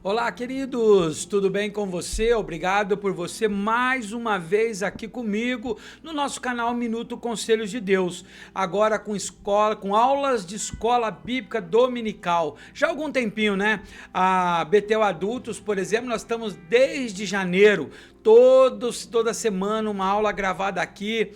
Olá, queridos, tudo bem com você? Obrigado por você mais uma vez aqui comigo no nosso canal Minuto Conselhos de Deus. Agora com aulas de escola bíblica dominical. Já há algum tempinho, né? A Betel Adultos, por exemplo, nós estamos desde janeiro. Toda semana uma aula gravada aqui,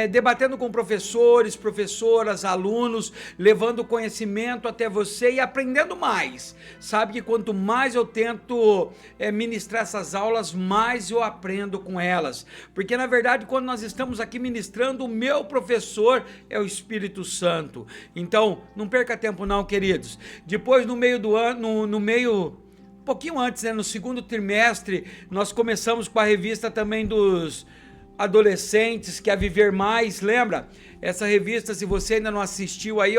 debatendo com professores, professoras, alunos, levando conhecimento até você e aprendendo mais. Sabe que quanto mais eu tento ministrar essas aulas, mais eu aprendo com elas. Porque na verdade, quando nós estamos aqui ministrando, o meu professor é o Espírito Santo. Então, não perca tempo não, queridos. Depois, no meio do ano, um pouquinho antes, no segundo trimestre, nós começamos com a revista também dos adolescentes, que é a Viver Mais, lembra? Essa revista, se você ainda não assistiu aí,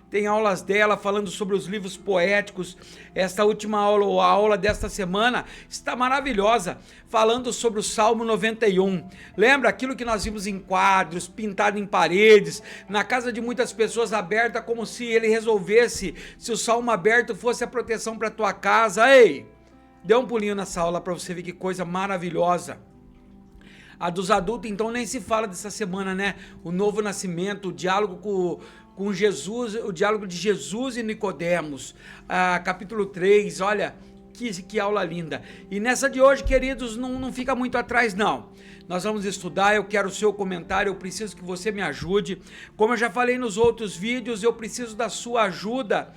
tem aulas dela falando sobre os livros poéticos. Esta última aula, ou a aula desta semana, está maravilhosa, falando sobre o Salmo 91. Lembra aquilo que nós vimos em quadros, pintado em paredes, na casa de muitas pessoas, aberta, como se ele resolvesse, se o Salmo aberto fosse a proteção para tua casa. Ei, dê um pulinho nessa aula para você ver que coisa maravilhosa. A dos adultos, então, nem se fala dessa semana, né? O novo nascimento, o diálogo com Jesus, o diálogo de Jesus e Nicodemos, capítulo 3, olha, que aula linda. E nessa de hoje, queridos, não fica muito atrás, não. Nós vamos estudar, eu quero o seu comentário, eu preciso que você me ajude. Como eu já falei nos outros vídeos, eu preciso da sua ajuda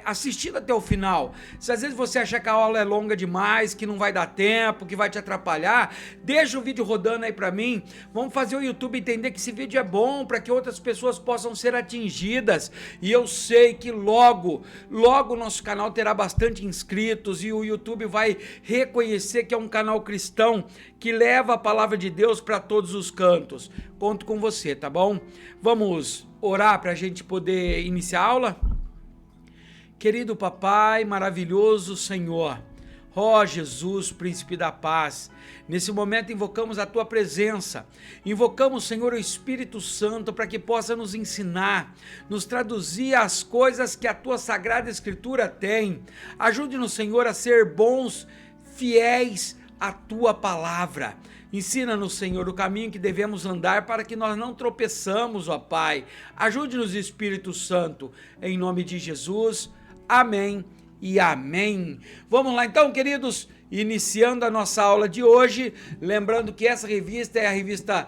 assistindo até o final. Se às vezes você achar que a aula é longa demais, que não vai dar tempo, que vai te atrapalhar, deixa o vídeo rodando aí pra mim. Vamos fazer o YouTube entender que esse vídeo é bom para que outras pessoas possam ser atingidas. E eu sei que logo o nosso canal terá bastante inscritos e o YouTube vai reconhecer que é um canal cristão que leva a palavra de Deus para todos os cantos. Conto com você, tá bom? Vamos orar para a gente poder iniciar a aula? Querido papai, maravilhoso Senhor, ó Jesus, príncipe da paz, nesse momento invocamos a tua presença, invocamos, Senhor, o Espírito Santo para que possa nos ensinar, nos traduzir as coisas que a tua Sagrada Escritura tem. Ajude-nos, Senhor, a ser bons, fiéis à tua palavra. Ensina-nos, Senhor, o caminho que devemos andar para que nós não tropeçamos, ó Pai. Ajude-nos, Espírito Santo, em nome de Jesus. Amém e amém. Vamos lá então, queridos, iniciando a nossa aula de hoje, lembrando que essa revista é a revista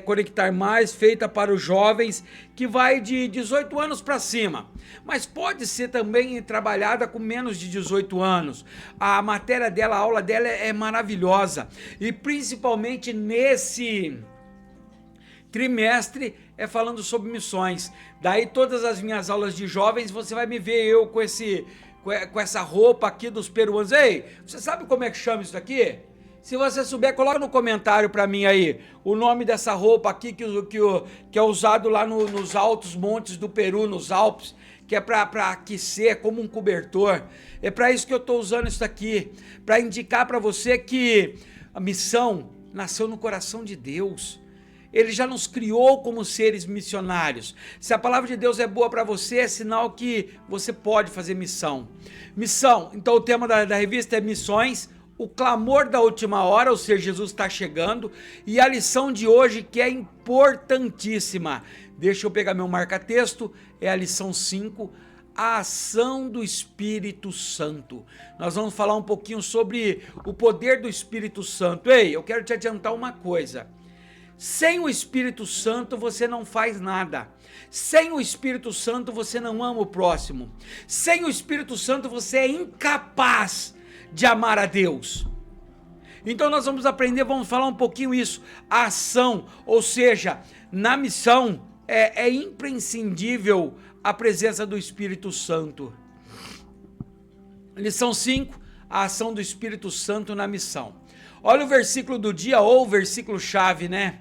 Conectar Mais, feita para os jovens, que vai de 18 anos para cima, mas pode ser também trabalhada com menos de 18 anos. A matéria dela, a aula dela é maravilhosa, e principalmente nesse trimestre falando sobre missões. Daí todas as minhas aulas de jovens você vai me ver eu com essa roupa aqui dos peruanos. Ei, você sabe como é que chama isso aqui? Se você souber, coloca no comentário para mim aí o nome dessa roupa aqui que é usado lá nos altos montes do Peru, nos Alpes, que é para aquecer, como um cobertor. É para isso que eu estou usando isso aqui, para indicar para você que a missão nasceu no coração de Deus. Ele já nos criou como seres missionários. Se a palavra de Deus é boa para você, é sinal que você pode fazer missão. Missão, então o tema da revista é missões, o clamor da última hora, ou seja, Jesus está chegando, e a lição de hoje que é importantíssima. Deixa eu pegar meu marca-texto, é a lição 5, a ação do Espírito Santo. Nós vamos falar um pouquinho sobre o poder do Espírito Santo. Ei, eu quero te adiantar uma coisa. Sem o Espírito Santo você não faz nada. Sem o Espírito Santo você não ama o próximo. Sem o Espírito Santo você é incapaz de amar a Deus. Então nós vamos aprender, vamos falar um pouquinho isso. A ação, ou seja, na missão é imprescindível a presença do Espírito Santo. Lição 5, a ação do Espírito Santo na missão. Olha o versículo do dia, ou o versículo chave, né?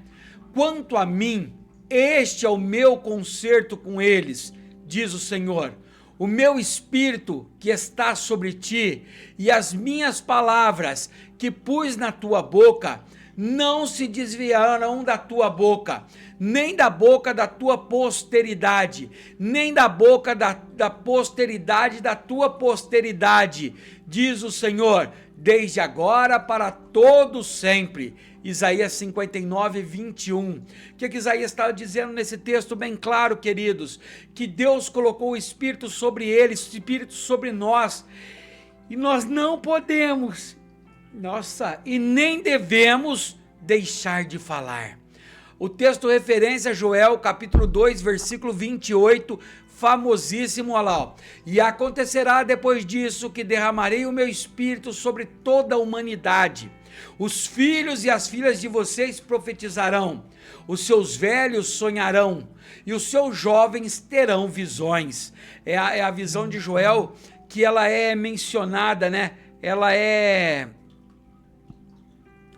Quanto a mim, este é o meu concerto com eles, diz o Senhor. O meu espírito que está sobre ti e as minhas palavras que pus na tua boca não se desviarão da tua boca, nem da boca da tua posteridade, nem da boca da posteridade da tua posteridade, diz o Senhor, desde agora para todo sempre. Isaías 59, 21. O que Isaías está dizendo nesse texto bem claro, queridos? Que Deus colocou o Espírito sobre eles, o Espírito sobre nós, e nós não podemos, e nem devemos deixar de falar. O texto referência a Joel, capítulo 2, versículo 28, famosíssimo, olha lá, ó. E acontecerá depois disso que derramarei o meu Espírito sobre toda a humanidade. Os filhos e as filhas de vocês profetizarão, os seus velhos sonharão, e os seus jovens terão visões. É a visão de Joel, que ela é mencionada, né? Ela é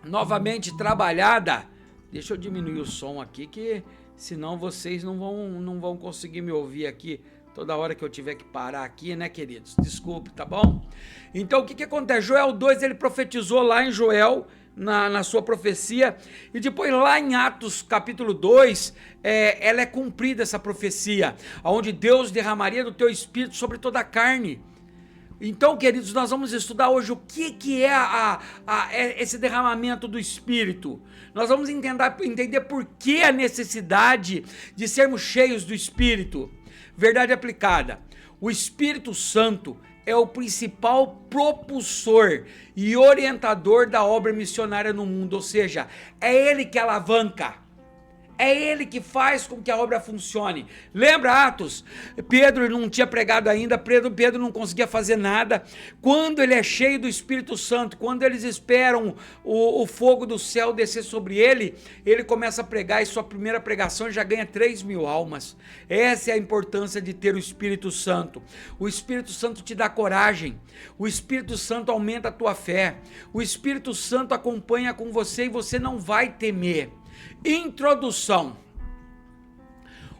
novamente trabalhada. Deixa eu diminuir o som aqui, que senão vocês não vão conseguir me ouvir aqui toda hora que eu tiver que parar aqui, né, queridos? Desculpe, tá bom? Então, o que acontece? Joel 2, ele profetizou lá em Joel, na sua profecia, e depois lá em Atos capítulo 2, ela é cumprida essa profecia, onde Deus derramaria do teu Espírito sobre toda a carne. Então, queridos, nós vamos estudar hoje o que é esse derramamento do Espírito. Nós vamos entender por que a necessidade de sermos cheios do Espírito. Verdade aplicada. O Espírito Santo é o principal propulsor e orientador da obra missionária no mundo, ou seja, é ele que alavanca. É ele que faz com que a obra funcione. Lembra Atos? Pedro não tinha pregado ainda, Pedro não conseguia fazer nada. Quando ele é cheio do Espírito Santo, quando eles esperam o fogo do céu descer sobre ele, ele começa a pregar e sua primeira pregação já ganha 3.000 almas. Essa é a importância de ter o Espírito Santo. O Espírito Santo te dá coragem. O Espírito Santo aumenta a tua fé. O Espírito Santo acompanha com você e você não vai temer. Introdução.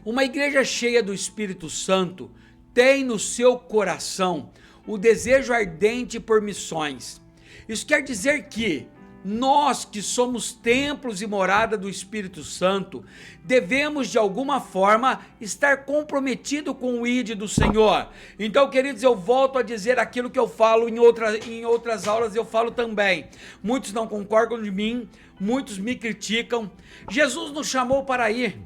Uma igreja cheia do Espírito Santo tem no seu coração o desejo ardente por missões. Isso quer dizer que nós que somos templos e morada do Espírito Santo, devemos de alguma forma estar comprometido com o ID do Senhor. Então, queridos, eu volto a dizer aquilo que eu falo em outras aulas, eu falo também. Muitos não concordam de mim, muitos me criticam. Jesus nos chamou para ir.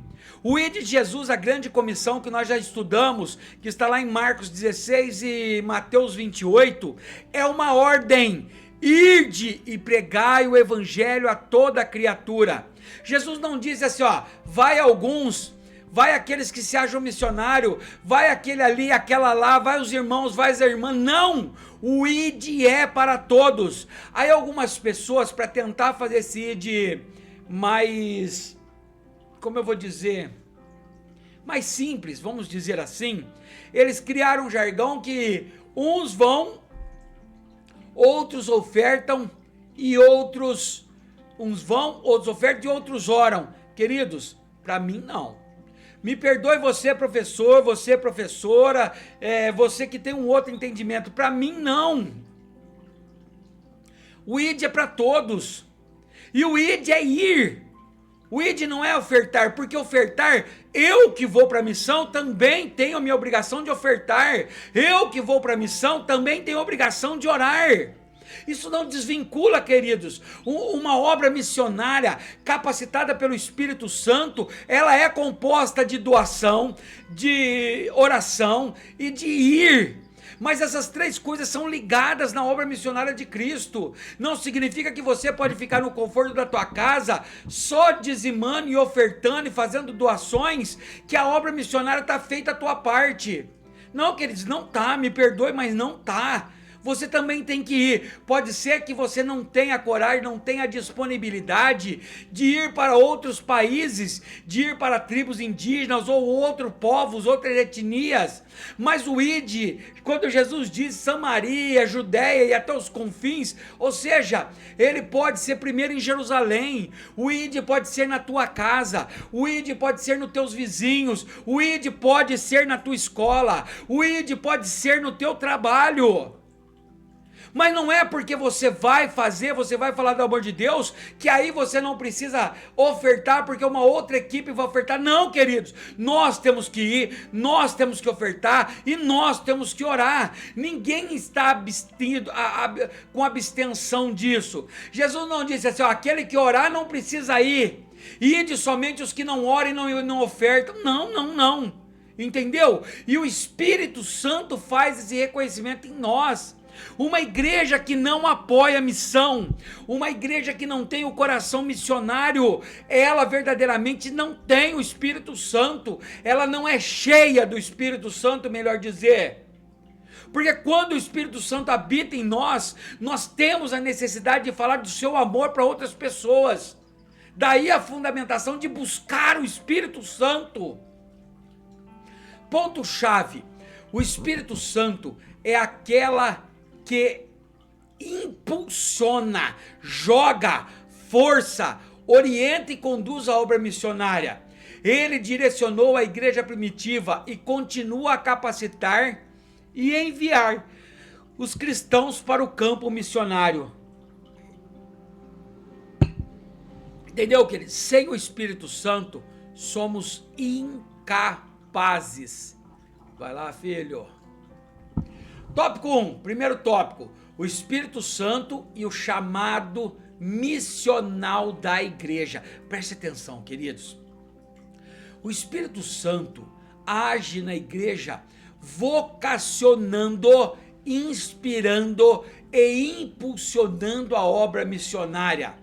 O ID de Jesus, a grande comissão que nós já estudamos, que está lá em Marcos 16 e Mateus 28, é uma ordem. Ide e pregai o evangelho a toda criatura. Jesus não disse assim, ó, vai alguns, vai aqueles que se acham missionário, vai aquele ali, aquela lá, vai os irmãos, vai as irmãs. Não, o ide é para todos. Aí algumas pessoas, para tentar fazer esse ide mais, como eu vou dizer, mais simples, vamos dizer assim, eles criaram um jargão que uns vão, outros ofertam e uns vão, outros ofertam e outros oram. Queridos, para mim não. Me perdoe você professor, você professora, você que tem um outro entendimento. Para mim não. O ID é para todos. E o ID é ir. O ID não é ofertar, porque ofertar, eu que vou para a missão também tenho a minha obrigação de ofertar. Eu que vou para a missão também tenho a obrigação de orar. Isso não desvincula, queridos. Uma obra missionária capacitada pelo Espírito Santo, ela é composta de doação, de oração e de ir. Mas essas três coisas são ligadas na obra missionária de Cristo. Não significa que você pode ficar no conforto da tua casa, só dizimando e ofertando e fazendo doações, que a obra missionária está feita a tua parte. Não, queridos, não tá, me perdoe, mas não tá. Você também tem que ir. Pode ser que você não tenha coragem, não tenha disponibilidade de ir para outros países, de ir para tribos indígenas ou outros povos, outras etnias. Mas o ID, quando Jesus diz Samaria, Judéia e até os confins, ou seja, ele pode ser primeiro em Jerusalém, o ID pode ser na tua casa, o ID pode ser nos teus vizinhos, o ID pode ser na tua escola, o ID pode ser no teu trabalho. Mas não é porque você vai falar do amor de Deus, que aí você não precisa ofertar porque uma outra equipe vai ofertar. Não, queridos, nós temos que ir, nós temos que ofertar e nós temos que orar. Ninguém está abstido, com abstenção disso. Jesus não disse assim, ó, aquele que orar não precisa ir. Ide somente os que não oram e não ofertam. Não. Entendeu? E o Espírito Santo faz esse reconhecimento em nós. Uma igreja que não apoia a missão, uma igreja que não tem o coração missionário, ela verdadeiramente não tem o Espírito Santo, ela não é cheia do Espírito Santo, melhor dizer. Porque quando o Espírito Santo habita em nós, nós temos a necessidade de falar do seu amor para outras pessoas. Daí a fundamentação de buscar o Espírito Santo. Ponto-chave: o Espírito Santo é aquela que impulsiona, joga, força, orienta e conduz a obra missionária. Ele direcionou a igreja primitiva e continua a capacitar e enviar os cristãos para o campo missionário. Entendeu, queridos? Sem o Espírito Santo, somos incapazes. Vai lá, filho. Tópico 1, primeiro tópico, o Espírito Santo e o chamado missional da igreja. Preste atenção, queridos. O Espírito Santo age na igreja vocacionando, inspirando e impulsionando a obra missionária.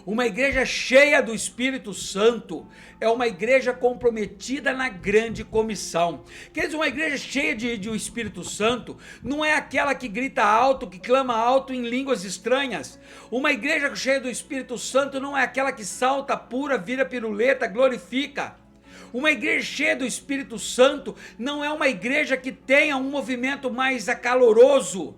Uma igreja cheia do Espírito Santo é uma igreja comprometida na grande comissão. Quer dizer, uma igreja cheia de Espírito Santo não é aquela que grita alto, que clama alto em línguas estranhas. Uma igreja cheia do Espírito Santo não é aquela que salta, pura, vira piruleta, glorifica. Uma igreja cheia do Espírito Santo não é uma igreja que tenha um movimento mais acaloroso.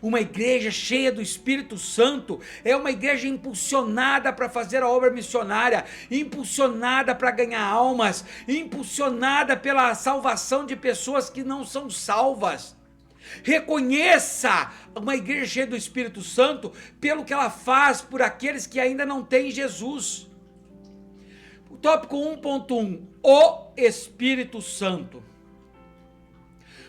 Uma igreja cheia do Espírito Santo é uma igreja impulsionada para fazer a obra missionária, impulsionada para ganhar almas, impulsionada pela salvação de pessoas que não são salvas. Reconheça uma igreja cheia do Espírito Santo pelo que ela faz por aqueles que ainda não têm Jesus. O tópico 1.1, o Espírito Santo.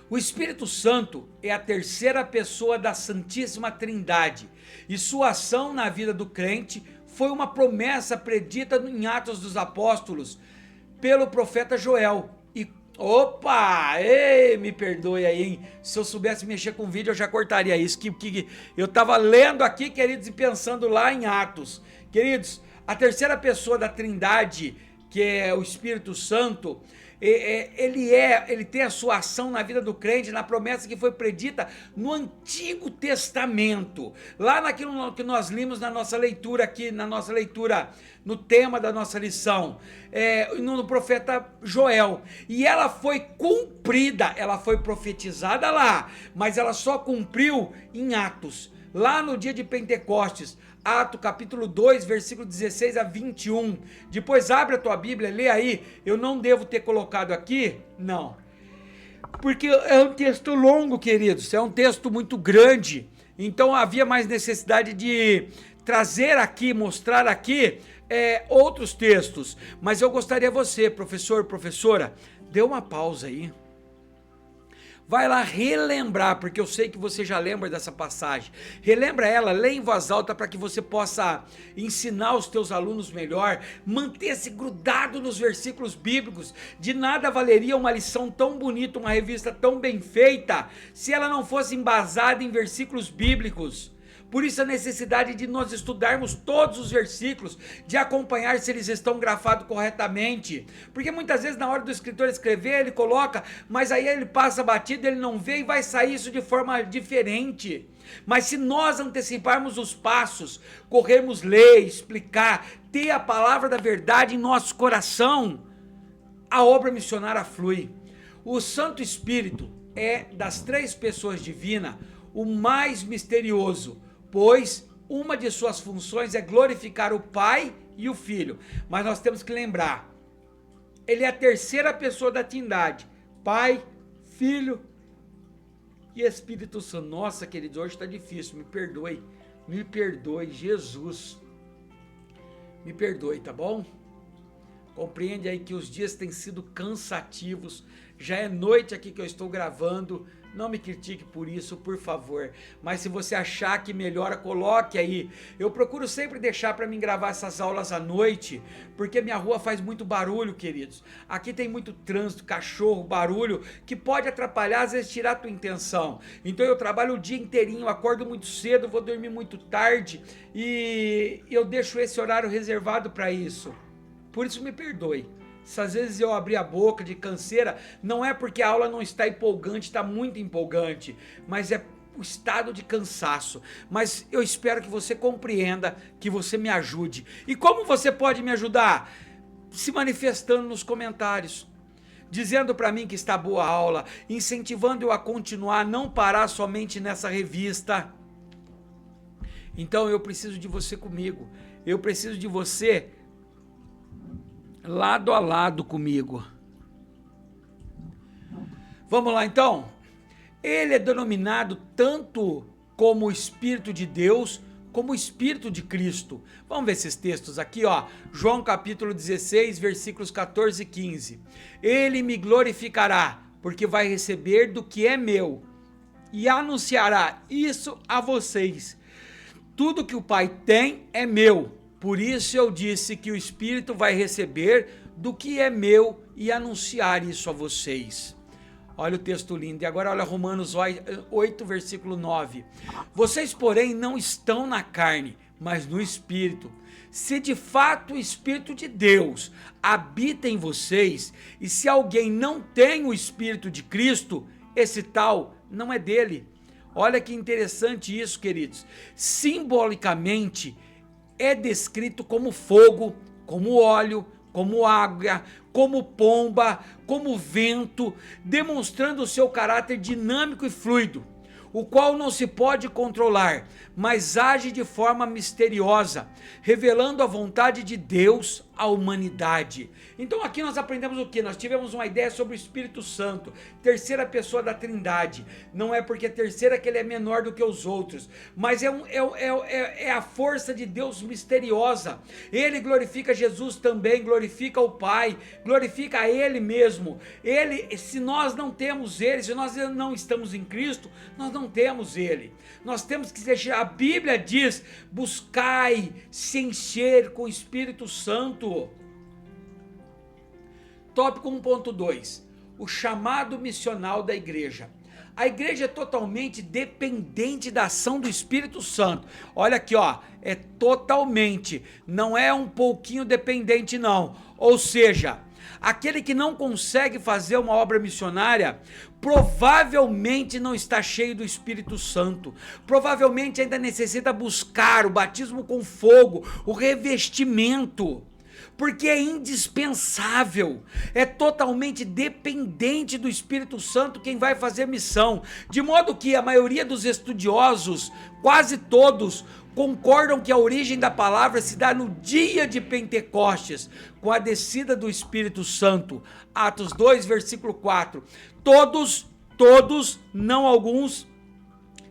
O Espírito Santo é a terceira pessoa da Santíssima Trindade e sua ação na vida do crente foi uma promessa predita em Atos dos Apóstolos pelo profeta Joel. E me perdoe aí, hein? Se eu soubesse mexer com vídeo eu já cortaria isso, que eu estava lendo aqui, queridos, e pensando lá em Atos. Queridos, a terceira pessoa da Trindade, que é o Espírito Santo, ele tem a sua ação na vida do crente, na promessa que foi predita no Antigo Testamento, lá naquilo que nós limos na nossa leitura aqui, no tema da nossa lição, no profeta Joel, e ela foi cumprida, ela foi profetizada lá, mas ela só cumpriu em Atos, lá no dia de Pentecostes, Atos capítulo 2, versículo 16 a 21. Depois abre a tua Bíblia, lê aí. Eu não devo ter colocado aqui, não. Porque é um texto longo, queridos. É um texto muito grande. Então havia mais necessidade de trazer aqui, mostrar aqui outros textos. Mas eu gostaria você, professor, professora, dê uma pausa aí. Vai lá relembrar, porque eu sei que você já lembra dessa passagem. Relembra ela, lê em voz alta para que você possa ensinar os teus alunos melhor. Manter-se grudado nos versículos bíblicos. De nada valeria uma lição tão bonita, uma revista tão bem feita, se ela não fosse embasada em versículos bíblicos. Por isso a necessidade de nós estudarmos todos os versículos, de acompanhar se eles estão grafados corretamente, porque muitas vezes na hora do escritor escrever ele coloca, mas aí ele passa batido, ele não vê e vai sair isso de forma diferente. Mas se nós anteciparmos os passos, corrermos ler, explicar, ter a palavra da verdade em nosso coração, a obra missionária flui. O Santo Espírito é das três pessoas divinas o mais misterioso, pois uma de suas funções é glorificar o Pai e o Filho. Mas nós temos que lembrar, ele é a terceira pessoa da Trindade, Pai, Filho e Espírito Santo. Nossa, queridos, hoje está difícil, me perdoe, Jesus, me perdoe, tá bom? Compreende aí que os dias têm sido cansativos, já é noite aqui que eu estou gravando, não me critique por isso, por favor, mas se você achar que melhora, coloque aí. Eu procuro sempre deixar para mim gravar essas aulas à noite, porque minha rua faz muito barulho, queridos. Aqui tem muito trânsito, cachorro, barulho, que pode atrapalhar, às vezes tirar a tua intenção. Então eu trabalho o dia inteirinho, acordo muito cedo, vou dormir muito tarde, e eu deixo esse horário reservado para isso. Por isso me perdoe. Se às vezes eu abrir a boca de canseira, não é porque a aula não está empolgante, está muito empolgante, mas é o estado de cansaço. Mas eu espero que você compreenda, que você me ajude. E como você pode me ajudar? Se manifestando nos comentários, dizendo para mim que está boa a aula, incentivando eu a continuar, não parar somente nessa revista. Então eu preciso de você comigo, eu preciso de você lado a lado comigo. Vamos lá então? Ele é denominado tanto como o Espírito de Deus, como o Espírito de Cristo. Vamos ver esses textos aqui, ó. João capítulo 16, versículos 14 e 15. Ele me glorificará, porque vai receber do que é meu, e anunciará isso a vocês. Tudo que o Pai tem é meu. Por isso eu disse que o Espírito vai receber do que é meu e anunciar isso a vocês. Olha o texto lindo. E agora olha Romanos 8, versículo 9. Vocês, porém, não estão na carne, mas no Espírito. Se de fato o Espírito de Deus habita em vocês, e se alguém não tem o Espírito de Cristo, esse tal não é dele. Olha que interessante isso, queridos. Simbolicamente, é descrito como fogo, como óleo, como água, como pomba, como vento, demonstrando o seu caráter dinâmico e fluido, o qual não se pode controlar, mas age de forma misteriosa, revelando a vontade de Deus à humanidade. Então aqui nós aprendemos o que? Nós tivemos uma ideia sobre o Espírito Santo, terceira pessoa da Trindade. Não é porque a terceira que ele é menor do que os outros, mas é a força de Deus misteriosa. Ele glorifica Jesus também, glorifica o Pai, glorifica a Ele mesmo. Ele, se nós não temos Ele, se nós não estamos em Cristo, nós não temos Ele. Nós temos que deixar, a Bíblia diz, buscai se encher com o Espírito Santo. Tópico 1.2, o chamado missional da igreja. A igreja é totalmente dependente da ação do Espírito Santo. Olha aqui, ó, é totalmente, não é um pouquinho dependente não. Ou seja, aquele que não consegue fazer uma obra missionária, provavelmente não está cheio do Espírito Santo, provavelmente ainda necessita buscar o batismo com fogo, o revestimento, porque é indispensável, é totalmente dependente do Espírito Santo quem vai fazer missão, de modo que a maioria dos estudiosos, quase todos, concordam que a origem da palavra se dá no dia de Pentecostes, com a descida do Espírito Santo. Atos 2, versículo 4. Todos, não alguns,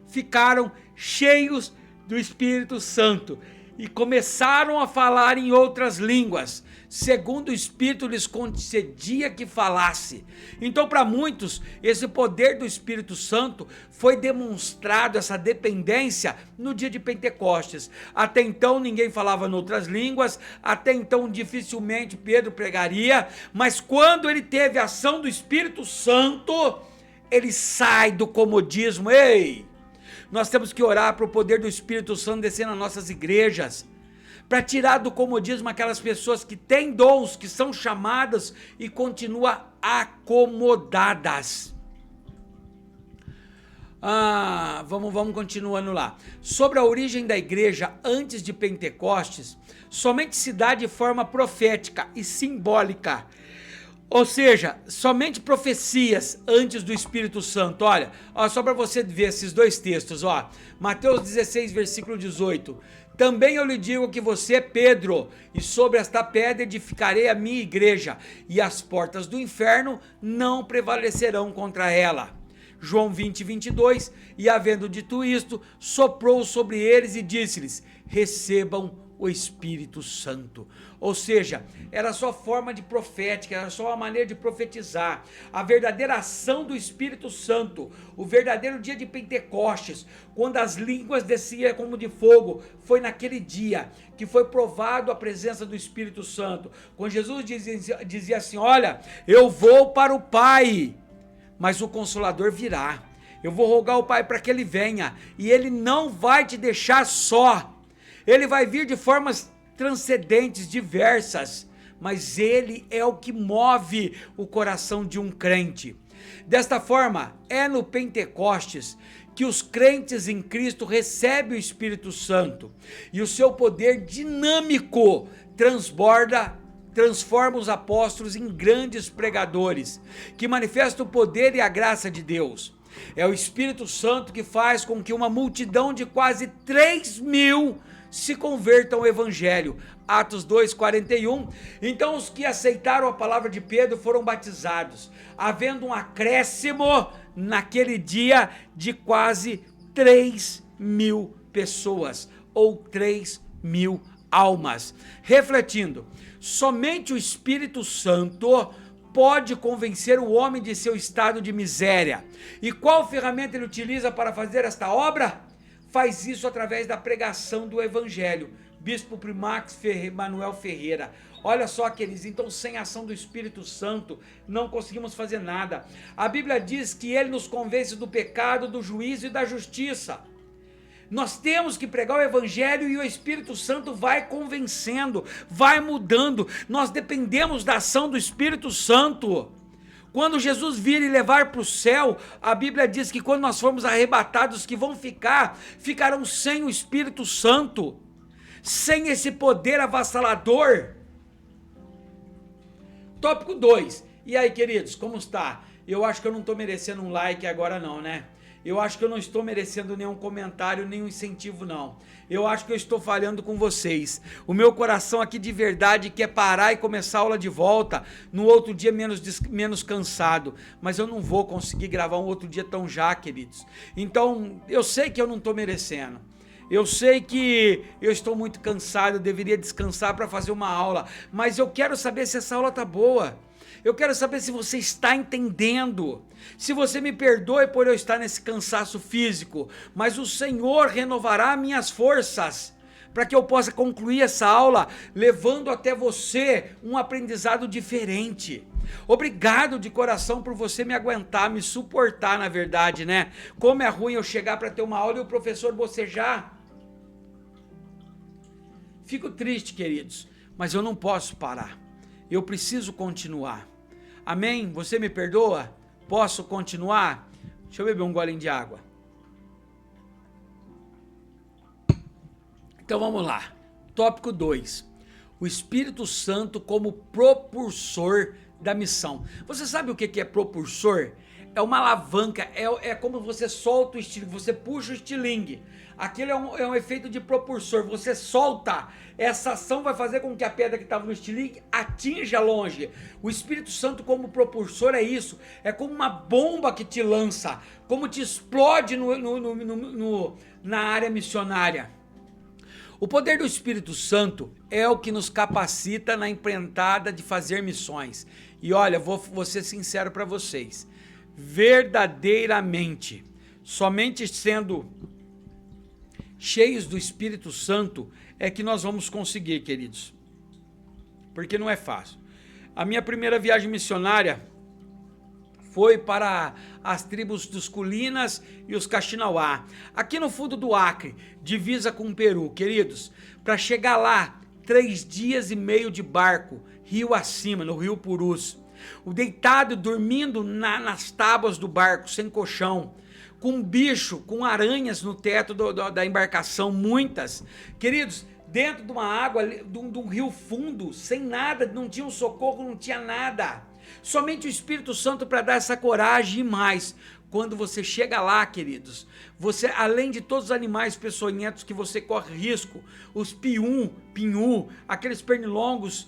ficaram cheios do Espírito Santo e começaram a falar em outras línguas, segundo o Espírito lhes concedia que falasse. Então, para muitos, esse poder do Espírito Santo foi demonstrado, essa dependência, no dia de Pentecostes. Até então ninguém falava em outras línguas, até então dificilmente Pedro pregaria, mas quando ele teve a ação do Espírito Santo, ele sai do comodismo. Ei! Nós temos que orar para o poder do Espírito Santo descer nas nossas igrejas, para tirar do comodismo aquelas pessoas que têm dons, que são chamadas e continuam acomodadas. Vamos continuando lá. Sobre a origem da igreja antes de Pentecostes, somente se dá de forma profética e simbólica. Ou seja, somente profecias antes do Espírito Santo. Olha, só para você ver esses dois textos, ó. Mateus 16, versículo 18. Também eu lhe digo que você é Pedro, e sobre esta pedra edificarei a minha igreja, e as portas do inferno não prevalecerão contra ela. João 20, 22, e havendo dito isto, soprou sobre eles e disse-lhes: recebam o Espírito Santo. Ou seja, era só forma de profética, era só uma maneira de profetizar. A verdadeira ação do Espírito Santo, o verdadeiro dia de Pentecostes, quando as línguas desciam como de fogo, foi naquele dia que foi provado a presença do Espírito Santo. Quando Jesus dizia assim: olha, eu vou para o Pai, mas o Consolador virá. Eu vou rogar ao Pai para que Ele venha, e Ele não vai te deixar só. Ele vai vir de formas transcendentes, diversas, mas Ele é o que move o coração de um crente. Desta forma, é no Pentecostes que os crentes em Cristo recebem o Espírito Santo, e o seu poder dinâmico transforma os apóstolos em grandes pregadores, que manifestam o poder e a graça de Deus. É o Espírito Santo que faz com que uma multidão de quase 3.000 se convertam ao Evangelho. Atos 2:41. Então os que aceitaram a palavra de Pedro foram batizados, havendo um acréscimo naquele dia de quase 3.000 pessoas, ou 3.000 almas. Refletindo, somente o Espírito Santo pode convencer o homem de seu estado de miséria. E qual ferramenta ele utiliza para fazer esta obra? Faz isso através da pregação do Evangelho. Bispo Primax Manuel Ferreira. Olha só, queridos, então sem a ação do Espírito Santo não conseguimos fazer nada. A Bíblia diz que ele nos convence do pecado, do juízo e da justiça. Nós temos que pregar o Evangelho e o Espírito Santo vai convencendo, vai mudando. Nós dependemos da ação do Espírito Santo. Quando Jesus vir e levar para o céu, a Bíblia diz que quando nós formos arrebatados, os que vão ficarão sem o Espírito Santo, sem esse poder avassalador. Tópico 2. E aí, queridos, como está? Eu acho que eu não estou merecendo um like agora não, né? Eu acho que eu não estou merecendo nenhum comentário, nenhum incentivo não. Eu acho que eu estou falhando com vocês. O meu coração aqui de verdade quer parar e começar a aula de volta no outro dia menos cansado. Mas eu não vou conseguir gravar um outro dia tão já, queridos. Então, eu sei que eu não estou merecendo. Eu sei que eu estou muito cansado, eu deveria descansar para fazer uma aula. Mas eu quero saber se essa aula tá boa. Eu quero saber se você está entendendo, se você me perdoe por eu estar nesse cansaço físico, mas o Senhor renovará minhas forças, para que eu possa concluir essa aula, levando até você um aprendizado diferente. Obrigado de coração por você me aguentar, me suportar, na verdade, né? Como é ruim eu chegar para ter uma aula e o professor bocejar. Fico triste, queridos, mas eu não posso parar. Eu preciso continuar. Amém? Você me perdoa? Posso continuar? Deixa eu beber um golinho de água. Então vamos lá. Tópico 2. O Espírito Santo como propulsor da missão. Você sabe o que é propulsor? É uma alavanca, é como você solta o estilingue, você puxa o estilingue. Aquilo é um efeito de propulsor, você solta, essa ação vai fazer com que a pedra que estava no estilingue atinja longe. O Espírito Santo como propulsor é isso, é como uma bomba que te lança, como te explode na área missionária. O poder do Espírito Santo é o que nos capacita na empreitada de fazer missões. E olha, vou ser sincero para vocês, verdadeiramente, somente sendo cheios do Espírito Santo é que nós vamos conseguir, queridos, porque não é fácil. A minha primeira viagem missionária foi para as tribos dos Culinas e os Caxinauá, aqui no fundo do Acre, divisa com o Peru, queridos. Para chegar lá, 3 dias e meio de barco, rio acima, no rio Purus, o deitado, dormindo nas tábuas do barco, sem colchão, com bicho, com aranhas no teto da embarcação, muitas. Queridos, dentro de uma água, de um rio fundo, sem nada, não tinha um socorro, não tinha nada. Somente o Espírito Santo para dar essa coragem e mais. quando você chega lá, queridos, você, além de todos os animais peçonhentos que você corre risco, os pinhu, aqueles pernilongos,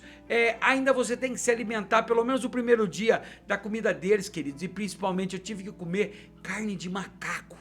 ainda você tem que se alimentar, pelo menos o primeiro dia, da comida deles, queridos, e principalmente eu tive que comer carne de macaco.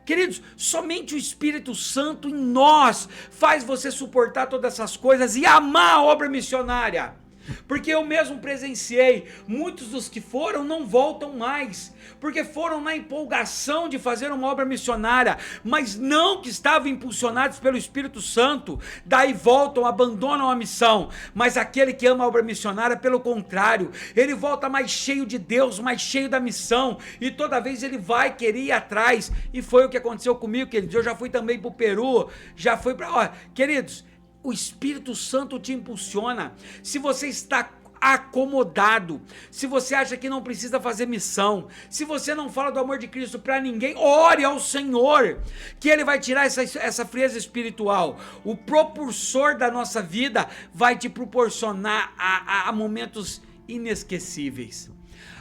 Queridos, somente o Espírito Santo em nós faz você suportar todas essas coisas e amar a obra missionária. Porque eu mesmo presenciei, muitos dos que foram não voltam mais, porque foram na empolgação de fazer uma obra missionária, mas não que estavam impulsionados pelo Espírito Santo, daí voltam, abandonam a missão. Mas aquele que ama a obra missionária, pelo contrário, ele volta mais cheio de Deus, mais cheio da missão, e toda vez ele vai querer ir atrás, e foi o que aconteceu comigo, queridos. Eu já fui também para o Peru, já fui para... Queridos, o Espírito Santo te impulsiona. Se você está acomodado, se você acha que não precisa fazer missão, se você não fala do amor de Cristo para ninguém, ore ao Senhor, que Ele vai tirar essa frieza espiritual. O propulsor da nossa vida vai te proporcionar a momentos inesquecíveis.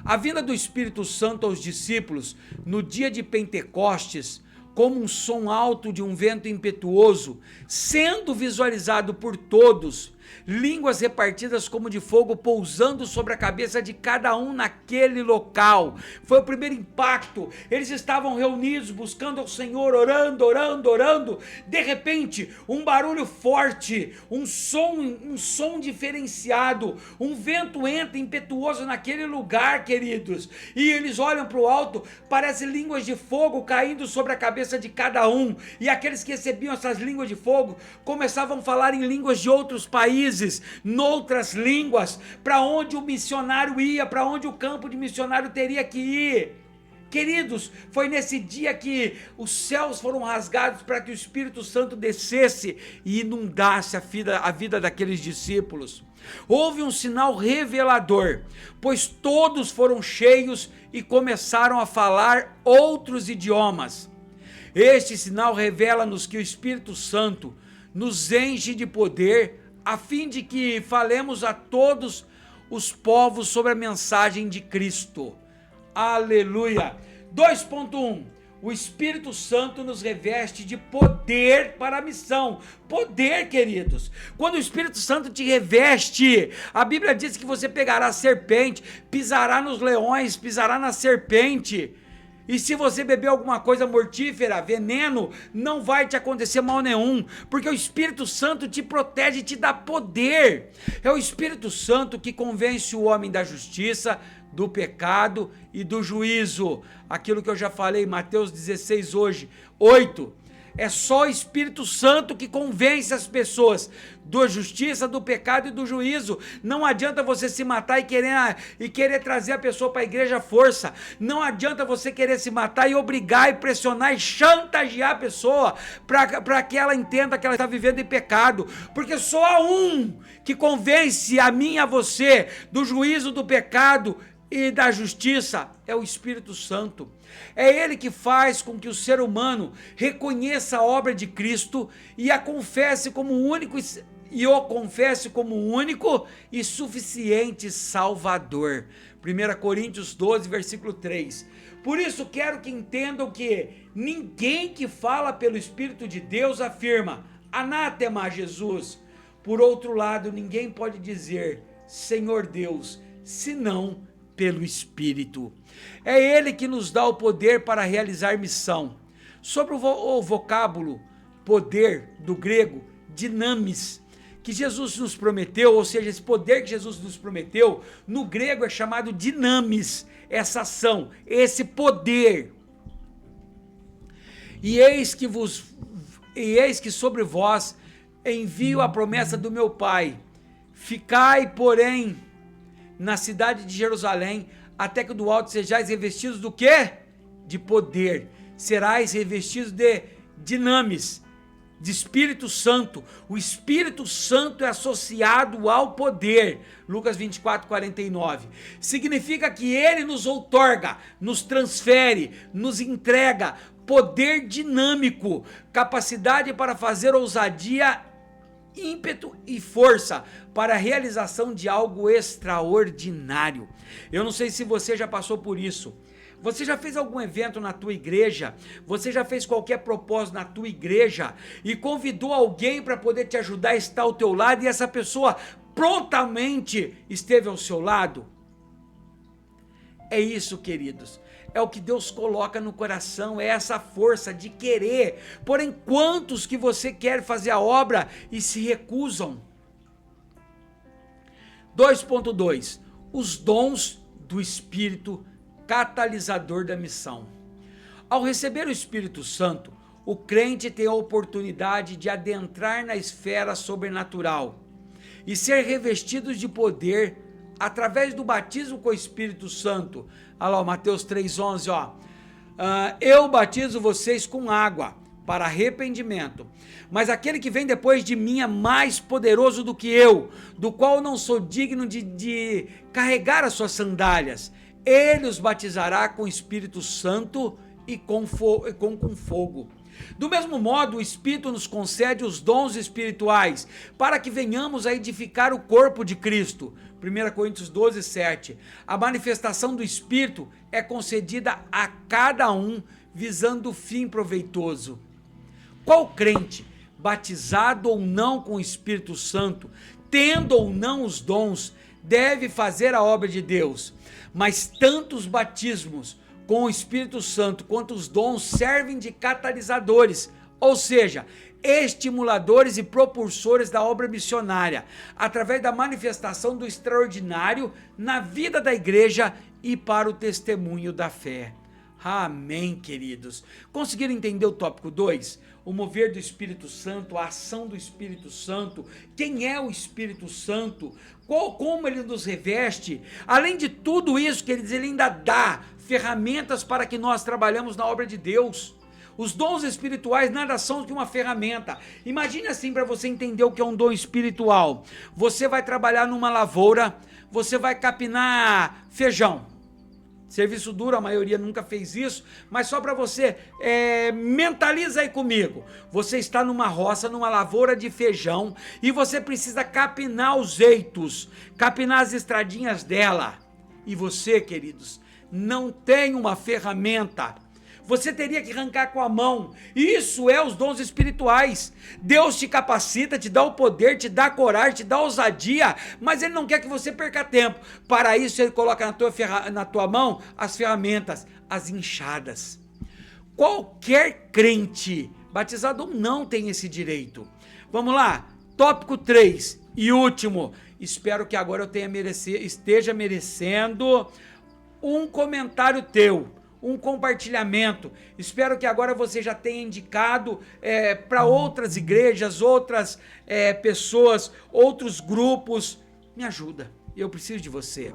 A vinda do Espírito Santo aos discípulos no dia de Pentecostes, como um som alto de um vento impetuoso, sendo visualizado por todos, línguas repartidas como de fogo pousando sobre a cabeça de cada um naquele local. Foi o primeiro impacto. Eles estavam reunidos buscando ao Senhor, orando. De repente, um barulho forte, um som diferenciado, um vento entra impetuoso naquele lugar, queridos, e eles olham para o alto, parece línguas de fogo caindo sobre a cabeça de cada um, e aqueles que recebiam essas línguas de fogo começavam a falar em línguas de outros países, noutras línguas, para onde o missionário ia, para onde o campo de missionário teria que ir. Queridos, foi nesse dia que os céus foram rasgados para que o Espírito Santo descesse e inundasse a vida daqueles discípulos. Houve um sinal revelador, pois todos foram cheios e começaram a falar outros idiomas. Este sinal revela-nos que o Espírito Santo nos enche de poder, a fim de que falemos a todos os povos sobre a mensagem de Cristo. Aleluia! 2.1. O Espírito Santo nos reveste de poder para a missão. Poder, queridos. Quando o Espírito Santo te reveste, a Bíblia diz que você pegará a serpente, pisará nos leões, pisará na serpente. E se você beber alguma coisa mortífera, veneno, não vai te acontecer mal nenhum, porque o Espírito Santo te protege e te dá poder. É o Espírito Santo que convence o homem da justiça, do pecado e do juízo. Aquilo que eu já falei, Mateus 16 hoje, 8. É só o Espírito Santo que convence as pessoas da justiça, do pecado e do juízo. Não adianta você se matar e querer trazer a pessoa para a igreja à força. Não adianta você querer se matar e obrigar e pressionar e chantagear a pessoa para que ela entenda que ela está vivendo em pecado. Porque só há um que convence a mim e a você do juízo, do pecado e da justiça, é o Espírito Santo. É ele que faz com que o ser humano reconheça a obra de Cristo e a confesse como único e suficiente Salvador. 1 Coríntios 12, versículo 3. Por isso quero que entendam que ninguém que fala pelo Espírito de Deus afirma anátema a Jesus. Por outro lado, ninguém pode dizer Senhor Deus, senão pelo Espírito. É Ele que nos dá o poder para realizar missão. Sobre o vocábulo poder do grego, dinamis, que Jesus nos prometeu, ou seja, esse poder que Jesus nos prometeu, no grego é chamado dinamis, essa ação, esse poder. E eis que sobre vós envio a promessa do meu Pai. Ficai, porém, na cidade de Jerusalém, até que do alto sejais revestidos do quê? De poder. Serás revestidos de dinamis, de Espírito Santo. O Espírito Santo é associado ao poder. Lucas 24, 49. Significa que ele nos outorga, nos transfere, nos entrega poder dinâmico, capacidade para fazer ousadia, ímpeto e força para a realização de algo extraordinário. Eu não sei se você já passou por isso, Você já fez algum evento na tua igreja? Você já fez qualquer propósito na tua igreja e convidou alguém para poder te ajudar a estar ao teu lado e essa pessoa prontamente esteve ao seu lado? É isso, queridos. É o que Deus coloca no coração, é essa força de querer. Porém, quantos que você quer fazer a obra e se recusam? 2.2. Os dons do Espírito catalisador da missão. Ao receber o Espírito Santo, o crente tem a oportunidade de adentrar na esfera sobrenatural e ser revestido de poder através do batismo com o Espírito Santo. Olha lá, Mateus 3,11, ó. Eu batizo vocês com água para arrependimento, mas aquele que vem depois de mim é mais poderoso do que eu, do qual não sou digno de carregar as suas sandálias. Ele os batizará com o Espírito Santo e com fogo. Do mesmo modo, o Espírito nos concede os dons espirituais, para que venhamos a edificar o corpo de Cristo. 1 Coríntios 12:7. A manifestação do Espírito é concedida a cada um, visando o fim proveitoso. Qual crente, batizado ou não com o Espírito Santo, tendo ou não os dons, deve fazer a obra de Deus? Mas tanto os batismos com o Espírito Santo quanto os dons servem de catalisadores, ou seja, estimuladores e propulsores da obra missionária, através da manifestação do extraordinário na vida da igreja e para o testemunho da fé. Amém, queridos. Conseguiram entender o tópico 2? O mover do Espírito Santo, a ação do Espírito Santo, quem é o Espírito Santo, como ele nos reveste. Além de tudo isso, queridos, ele ainda dá ferramentas para que nós trabalhemos na obra de Deus. Os dons espirituais nada são do que uma ferramenta. Imagine assim, para você entender o que é um dom espiritual. Você vai trabalhar numa lavoura, você vai capinar feijão. Serviço duro, a maioria nunca fez isso, mas só para você, mentaliza aí comigo. Você está numa roça, numa lavoura de feijão, e você precisa capinar os eitos, capinar as estradinhas dela. E você, queridos, não tem uma ferramenta. Você teria que arrancar com a mão. Isso é os dons espirituais. Deus te capacita, te dá o poder, te dá coragem, te dá ousadia, mas Ele não quer que você perca tempo. Para isso, Ele coloca na tua mão as ferramentas, as enxadas. Qualquer crente, batizado ou não, tem esse direito. Vamos lá, tópico 3 e último. Espero que agora eu esteja merecendo um comentário teu, um compartilhamento. Espero que agora você já tenha indicado para outras igrejas, outras pessoas, outros grupos. Me ajuda, eu preciso de você.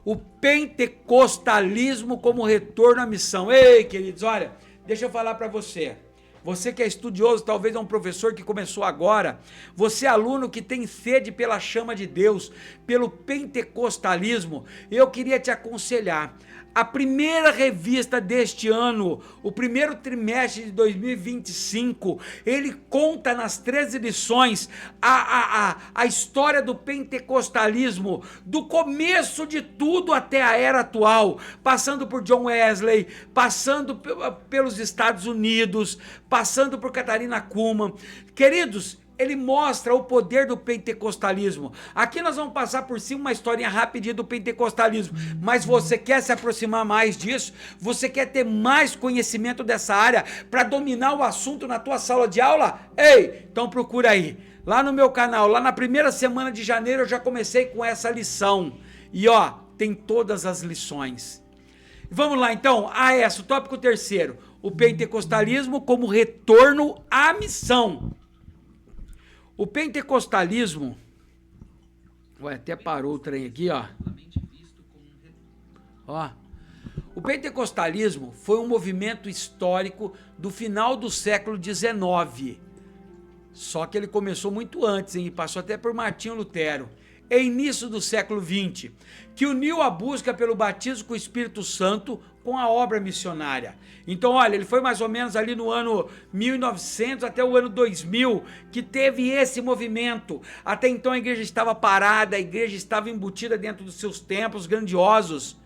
O pentecostalismo como retorno à missão. Ei, queridos, olha, deixa eu falar para você. Você que é estudioso, talvez é um professor que começou agora, você é aluno que tem sede pela chama de Deus, pelo pentecostalismo, eu queria te aconselhar. A primeira revista deste ano, o primeiro trimestre de 2025, ele conta nas 13 lições a história do pentecostalismo, do começo de tudo até a era atual, passando por John Wesley, passando pelos Estados Unidos, passando por Catarina Kuhlman. Queridos, ele mostra o poder do pentecostalismo. Aqui nós vamos passar por cima uma historinha rapidinha do pentecostalismo, mas você quer se aproximar mais disso? Você quer ter mais conhecimento dessa área para dominar o assunto na tua sala de aula? Ei, então procura aí. Lá no meu canal, lá na primeira semana de janeiro eu já comecei com essa lição. E ó, tem todas as lições. Vamos lá então, o tópico 3º. O pentecostalismo como retorno à missão. O pentecostalismo, até parou o trem aqui, ó. O pentecostalismo foi um movimento histórico do final do século XIX. Só que ele começou muito antes, hein? Passou até por Martinho Lutero. É início do século XX, que uniu a busca pelo batismo com o Espírito Santo com a obra missionária. Então, olha, ele foi mais ou menos ali no ano 1900 até o ano 2000 que teve esse movimento. Até então a igreja estava parada, a igreja estava embutida dentro dos seus templos grandiosos.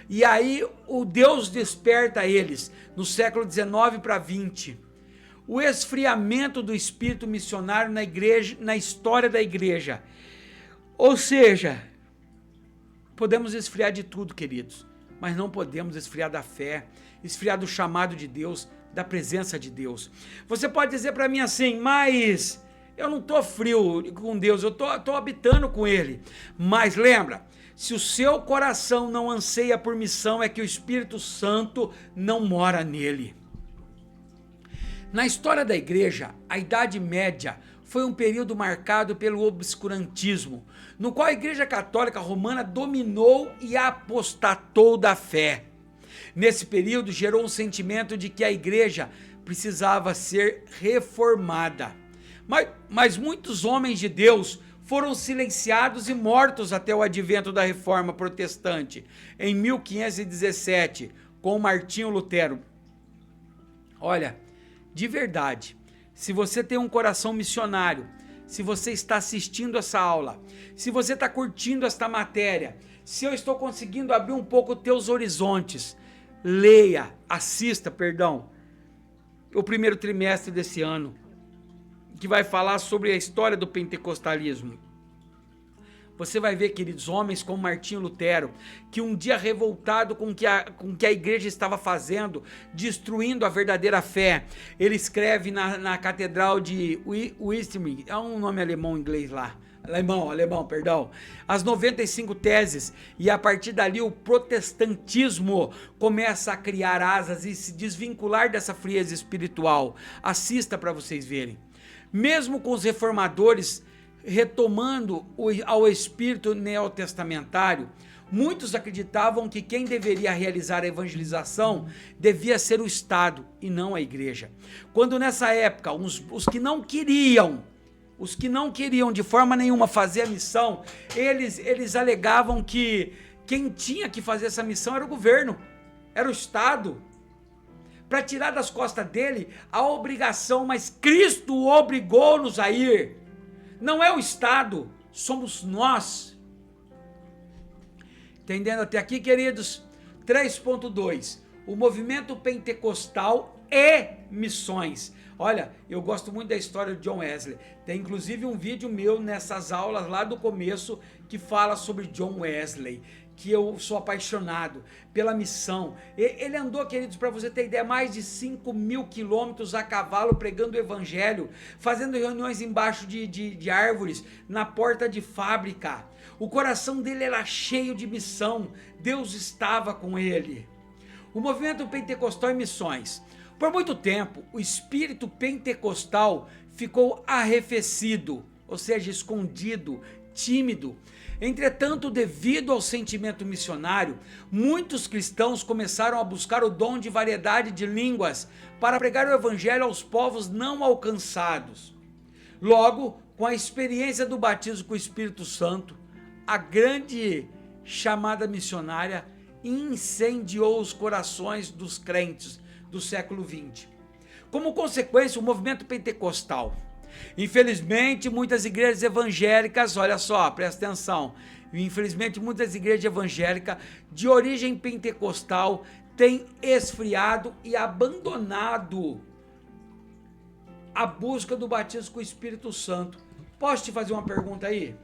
E aí o Deus desperta eles, no século 19 para 20. O esfriamento do espírito missionário na igreja, na história da igreja. Ou seja, podemos esfriar de tudo, queridos, mas não podemos esfriar da fé, esfriar do chamado de Deus, da presença de Deus. Você pode dizer para mim assim, mas eu não estou frio com Deus, eu estou habitando com Ele. Mas lembra, se o seu coração não anseia por missão, é que o Espírito Santo não mora nele. Na história da igreja, a Idade Média foi um período marcado pelo obscurantismo, no qual a Igreja Católica Romana dominou e apostatou da fé. Nesse período gerou um sentimento de que a igreja precisava ser reformada. Mas muitos homens de Deus foram silenciados e mortos até o advento da Reforma Protestante, em 1517, com Martinho Lutero. Olha, de verdade, se você tem um coração missionário, se você está assistindo essa aula, se você está curtindo esta matéria, se eu estou conseguindo abrir um pouco os teus horizontes, assista, o primeiro trimestre desse ano, que vai falar sobre a história do pentecostalismo. Você vai ver, queridos, homens como Martinho Lutero, que um dia revoltado com o que a igreja estava fazendo, destruindo a verdadeira fé, ele escreve na catedral de Westminster, é um nome alemão inglês lá, alemão, as 95 teses, e a partir dali o protestantismo começa a criar asas e se desvincular dessa frieza espiritual. Assista para vocês verem. Mesmo com os reformadores retomando ao espírito neotestamentário, muitos acreditavam que quem deveria realizar a evangelização devia ser o Estado e não a igreja. Quando nessa época os que não queriam de forma nenhuma fazer a missão, eles alegavam que quem tinha que fazer essa missão era o governo, era o Estado, para tirar das costas dele a obrigação, mas Cristo obrigou-nos a ir. Não é o Estado, somos nós. Entendendo até aqui, queridos? 3.2, o movimento pentecostal e missões. Olha, eu gosto muito da história de John Wesley. Tem inclusive um vídeo meu nessas aulas lá do começo que fala sobre John Wesley, que eu sou apaixonado pela missão. Ele andou, queridos, para você ter ideia, mais de 5.000 quilômetros a cavalo pregando o evangelho, fazendo reuniões embaixo de árvores, na porta de fábrica. O coração dele era cheio de missão, Deus estava com ele. O movimento pentecostal e missões. Por muito tempo, o espírito pentecostal ficou arrefecido, ou seja, escondido, tímido. Entretanto, devido ao sentimento missionário, muitos cristãos começaram a buscar o dom de variedade de línguas para pregar o evangelho aos povos não alcançados. Logo, com a experiência do batismo com o Espírito Santo, a grande chamada missionária incendiou os corações dos crentes do século XX. Como consequência, o movimento pentecostal. Infelizmente, muitas igrejas evangélicas, olha só, presta atenção, infelizmente muitas igrejas evangélicas de origem pentecostal têm esfriado e abandonado a busca do batismo com o Espírito Santo. Posso te fazer uma pergunta aí?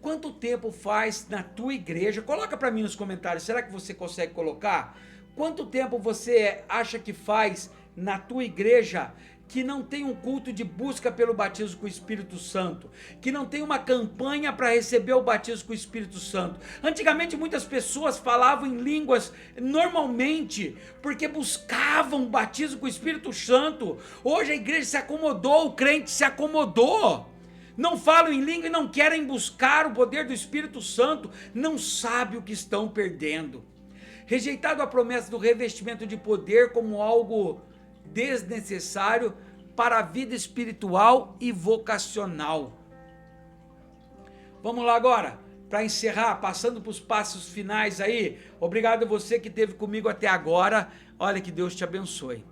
Quanto tempo faz na tua igreja? Coloca para mim nos comentários, será que você consegue colocar? Quanto tempo você acha que faz na tua igreja que não tem um culto de busca pelo batismo com o Espírito Santo, que não tem uma campanha para receber o batismo com o Espírito Santo? Antigamente muitas pessoas falavam em línguas normalmente, porque buscavam o batismo com o Espírito Santo. Hoje a igreja se acomodou, o crente se acomodou. Não falam em língua e não querem buscar o poder do Espírito Santo, não sabem o que estão perdendo. Rejeitado a promessa do revestimento de poder como algo desnecessário para a vida espiritual e vocacional. Vamos lá agora, para encerrar, passando para os passos finais aí. Obrigado a você que esteve comigo até agora. Olha, que Deus te abençoe.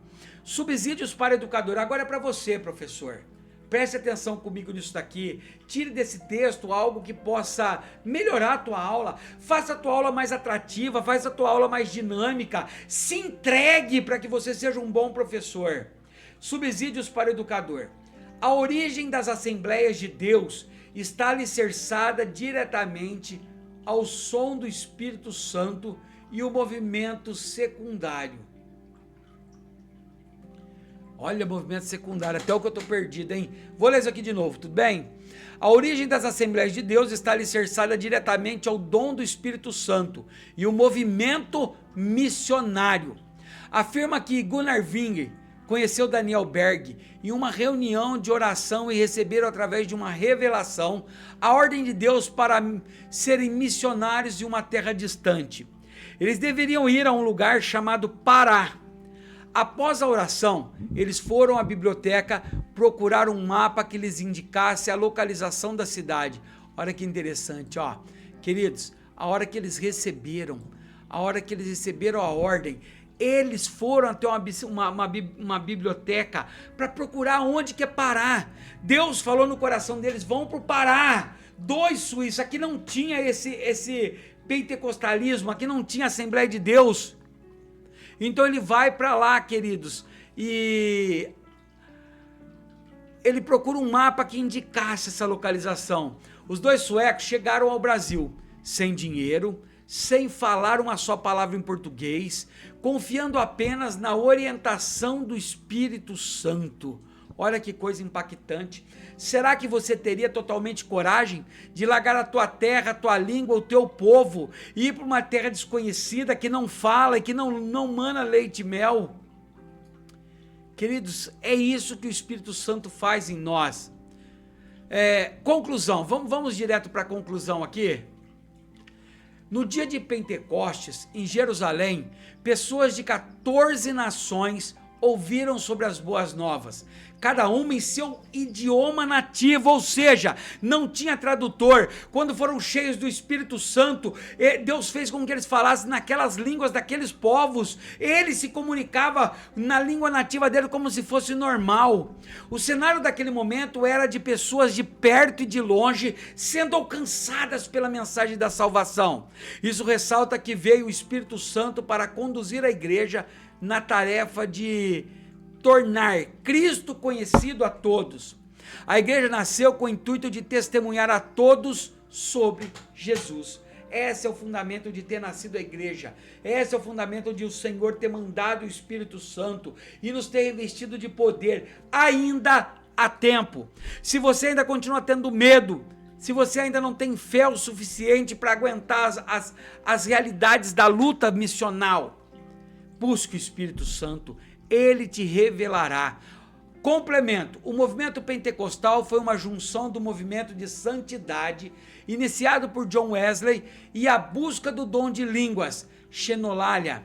Subsídios para educador. Agora é para você, professor. Preste atenção comigo nisso daqui. Tire desse texto algo que possa melhorar a tua aula. Faça a tua aula mais atrativa, faça a tua aula mais dinâmica. Se entregue para que você seja um bom professor. Subsídios para o educador. A origem das Assembleias de Deus está alicerçada diretamente ao som do Espírito Santo e o movimento secundário. Olha, movimento secundário, até o que eu estou perdido, hein? Vou ler isso aqui de novo, tudo bem? A origem das Assembleias de Deus está alicerçada diretamente ao dom do Espírito Santo e o movimento missionário. Afirma que Gunnar Wing conheceu Daniel Berg em uma reunião de oração e receberam através de uma revelação a ordem de Deus para serem missionários de uma terra distante. Eles deveriam ir a um lugar chamado Pará. Após a oração, eles foram à biblioteca procurar um mapa que lhes indicasse a localização da cidade. Olha que interessante, ó. Queridos, a hora que eles receberam a ordem, eles foram até uma biblioteca para procurar onde que é Pará. Deus falou no coração deles, vão para o Pará. 2 suíços, aqui não tinha esse pentecostalismo, aqui não tinha Assembleia de Deus. Então ele vai para lá, queridos, e ele procura um mapa que indicasse essa localização. Os 2 suecos chegaram ao Brasil sem dinheiro, sem falar uma só palavra em português, confiando apenas na orientação do Espírito Santo. Olha que coisa impactante. Será que você teria totalmente coragem de largar a tua terra, a tua língua, o teu povo e ir para uma terra desconhecida que não fala e que não mana leite e mel? Queridos, é isso que o Espírito Santo faz em nós. Conclusão, vamos direto para a conclusão aqui. No dia de Pentecostes, em Jerusalém, pessoas de 14 nações ouviram sobre as boas novas, cada uma em seu idioma nativo, ou seja, não tinha tradutor. Quando foram cheios do Espírito Santo, Deus fez com que eles falassem naquelas línguas daqueles povos. Ele se comunicava na língua nativa dele como se fosse normal. O cenário daquele momento era de pessoas de perto e de longe sendo alcançadas pela mensagem da salvação. Isso ressalta que veio o Espírito Santo para conduzir a igreja na tarefa de tornar Cristo conhecido a todos. A igreja nasceu com o intuito de testemunhar a todos sobre Jesus. Esse é o fundamento de ter nascido a igreja. Esse é o fundamento de o Senhor ter mandado o Espírito Santo e nos ter revestido de poder. Ainda há tempo. Se você ainda continua tendo medo, se você ainda não tem fé o suficiente para aguentar as realidades da luta missional, busque o Espírito Santo, ele te revelará. Complemento, o movimento pentecostal foi uma junção do movimento de santidade, iniciado por John Wesley, e a busca do dom de línguas, Xenolalia,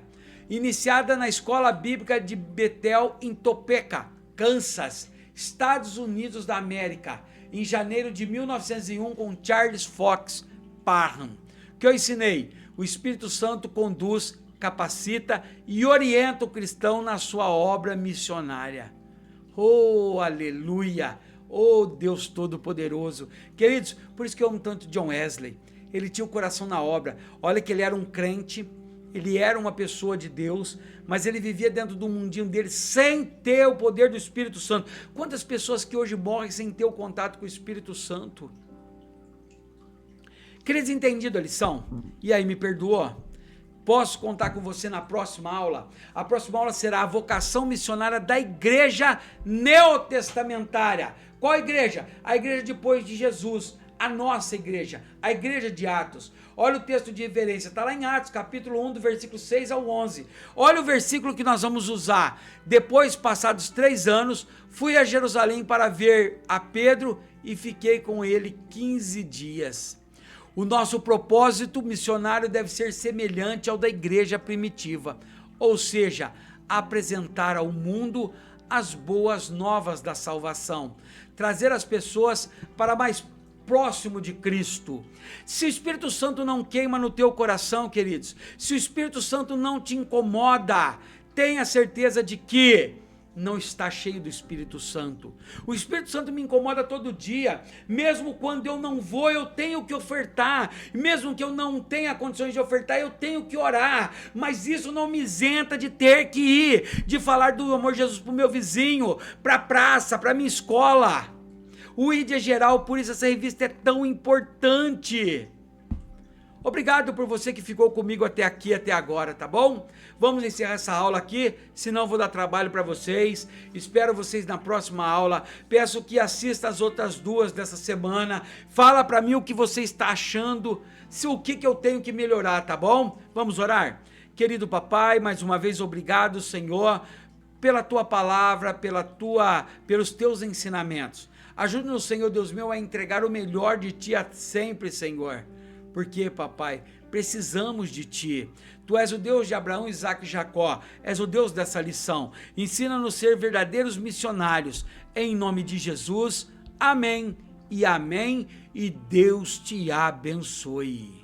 iniciada na Escola Bíblica de Bethel, em Topeka, Kansas, Estados Unidos da América, em janeiro de 1901, com Charles Fox Parham. O que eu ensinei? O Espírito Santo conduz, capacita e orienta o cristão na sua obra missionária. Oh, aleluia! Oh, Deus Todo-Poderoso! Queridos, por isso que eu amo tanto John Wesley. Ele tinha o coração na obra. Olha que ele era um crente, ele era uma pessoa de Deus, mas ele vivia dentro do mundinho dele sem ter o poder do Espírito Santo. Quantas pessoas que hoje morrem sem ter o contato com o Espírito Santo? Queridos, entendido a lição? E aí, me perdoou? Posso contar com você na próxima aula? A próxima aula será a vocação missionária da igreja neotestamentária. Qual igreja? A igreja depois de Jesus, a nossa igreja, a igreja de Atos. Olha o texto de referência, está lá em Atos, capítulo 1, do versículo 6 ao 11. Olha o versículo que nós vamos usar. Depois, passados 3 anos, fui a Jerusalém para ver a Pedro e fiquei com ele 15 dias. O nosso propósito missionário deve ser semelhante ao da igreja primitiva, ou seja, apresentar ao mundo as boas novas da salvação, trazer as pessoas para mais próximo de Cristo. Se o Espírito Santo não queima no teu coração, queridos, se o Espírito Santo não te incomoda, tenha certeza de que não está cheio do Espírito Santo. O Espírito Santo me incomoda todo dia, mesmo quando eu não vou, eu tenho que ofertar, mesmo que eu não tenha condições de ofertar, eu tenho que orar, mas isso não me isenta de ter que ir, de falar do amor de Jesus para o meu vizinho, para a praça, para a minha escola. O ID é geral, por isso essa revista é tão importante. Obrigado por você que ficou comigo até aqui, até agora, tá bom? Vamos encerrar essa aula aqui, senão vou dar trabalho para vocês. Espero vocês na próxima aula. Peço que assista as outras duas dessa semana. Fala para mim o que você está achando, o que eu tenho que melhorar, tá bom? Vamos orar? Querido papai, mais uma vez obrigado, Senhor, pela tua palavra, pelos teus ensinamentos. Ajude-nos, Senhor Deus meu, a entregar o melhor de ti sempre, Senhor. Porque, papai, precisamos de ti. Tu és o Deus de Abraão, Isaque e Jacó. És o Deus dessa lição. Ensina-nos a ser verdadeiros missionários. Em nome de Jesus, amém e amém. E Deus te abençoe.